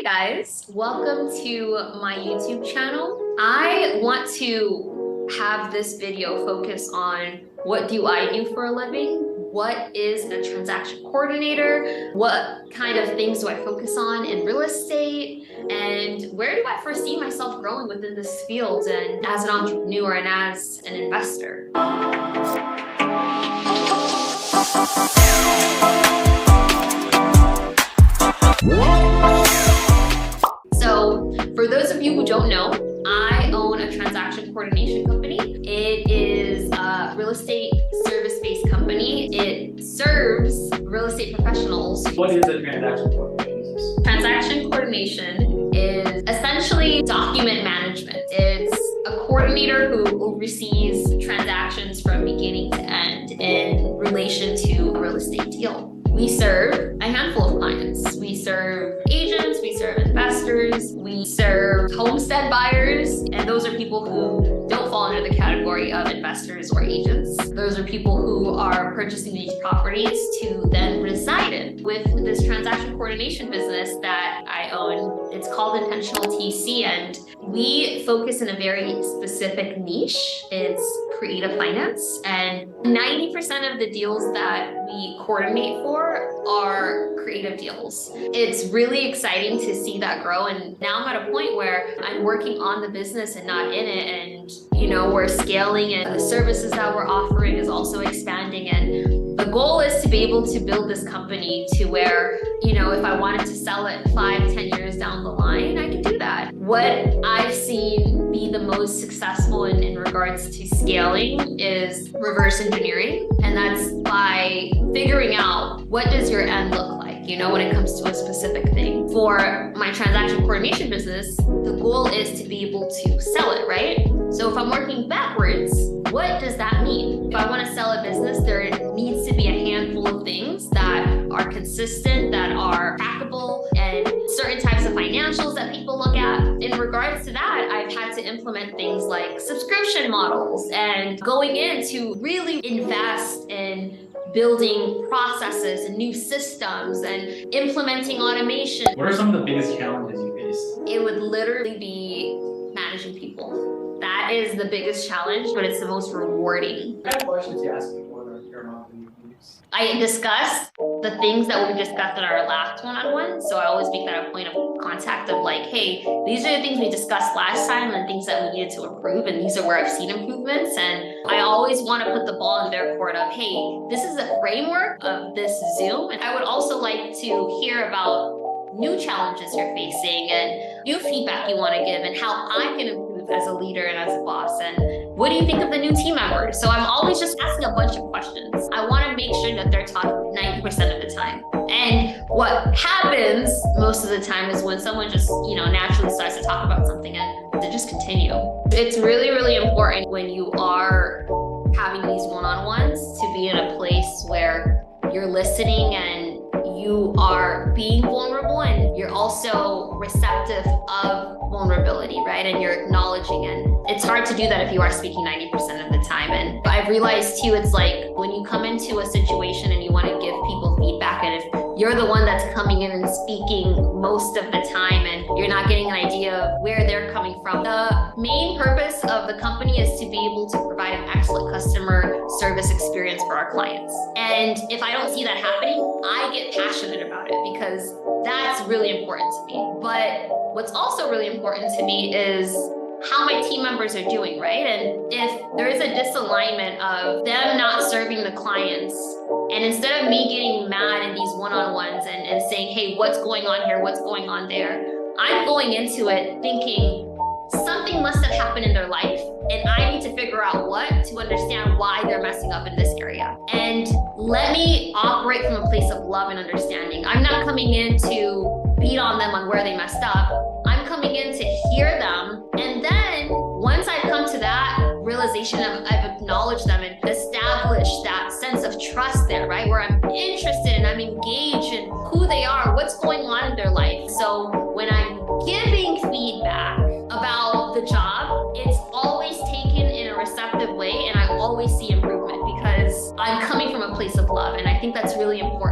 Hi guys, welcome to my YouTube channel. I want to have this video focus on what do I do for a living? What is a transaction coordinator? What kind of things do I focus on in real estate? And where do I foresee myself growing within this field and as an entrepreneur and as an investor? So for those of you who don't know, I own a transaction coordination company. It is a real estate service-based company. It serves real estate professionals. What is a transaction coordination? Transaction coordination is essentially document management. It's a coordinator who oversees transactions from beginning to end in relation to a real estate deal. We serve a handful of clients. We serve agents, we serve investors, we serve homestead buyers, and those are people who don't fall under the category of investors or agents. Those are people who are purchasing these properties to then reside in. With this transaction coordination business that I own, it's called Intentional TC, and we focus in a very specific niche. It's creative finance, and 90% of the deals that we coordinate for are creative deals. It's really exciting to see that grow, and now I'm at a point where I'm working on the business and not in it, and we're scaling, and the services that we're offering is also expanding, and the goal is to be able to build this company to where, if I wanted to sell it 5-10 years down the line, I can do that. What I've seen be the most successful in regards to scaling is reverse engineering. And that's by figuring out, what does your end look like, when it comes to a specific thing. For my transaction coordination business, the goal is to be able to sell it, right? So if I'm working backwards, what does that mean? If I want to sell a business, there needs to be a handful of things that are consistent, that are trackable, and certain types of financials that people look at. In regards to that, I've had to implement things like subscription models and going in to really invest in building processes and new systems and implementing automation. What are some of the biggest challenges you face? It would literally be managing people. That is the biggest challenge, but it's the most rewarding. What kind of questions you ask people in your modeling groups? I discuss the things that we discussed in our last one-on-one. So I always make that a point of contact of like, hey, these are the things we discussed last time and things that we needed to improve. And these are where I've seen improvements. And I always want to put the ball in their court of, hey, this is a framework of this Zoom. And I would also like to hear about new challenges you're facing and new feedback you want to give and how I can improve as a leader and as a boss. And what do you think of the new team members? So I'm always just asking a bunch of questions. I want to make sure that they're talking 90% of the time. And what happens most of the time is when someone just, naturally starts to talk about something and they just continue. It's really, really important when you are having these one-on-ones to be in a place where you're listening and you are being vulnerable and you're also receptive of vulnerability, right? And you're acknowledging, and it's hard to do that if you are speaking 90% of the time. And I've realized too, it's like when you come into a situation and you want to give people feedback, and if you're the one that's coming in and speaking most of the time and you're not getting an idea of where they're coming from. The main purpose of the company is to be able to provide an excellent customer service experience for our clients. And if I don't see that happening, I get passionate about it because that's really important to me. But what's also really important to me is how my team members are doing, right? And if there is a disalignment of them not serving the clients, and instead of me getting mad in these one-on-ones and saying, hey, what's going on here? What's going on there? I'm going into it thinking something must have happened in their life, and I need to figure out what to understand why they're messing up in this area. And let me operate from a place of love and understanding. I'm not coming in to beat on them on where they messed up. I'm coming in to hear them. And then once I come to that realization, I've acknowledged them and established that sense of trust there, right? Where I'm interested and I'm engaged in who they are, what's going on in their life. So when I'm giving feedback about the job, it's always taken in a receptive way, and I always see improvement because I'm coming from a place of love. And I think that's really important.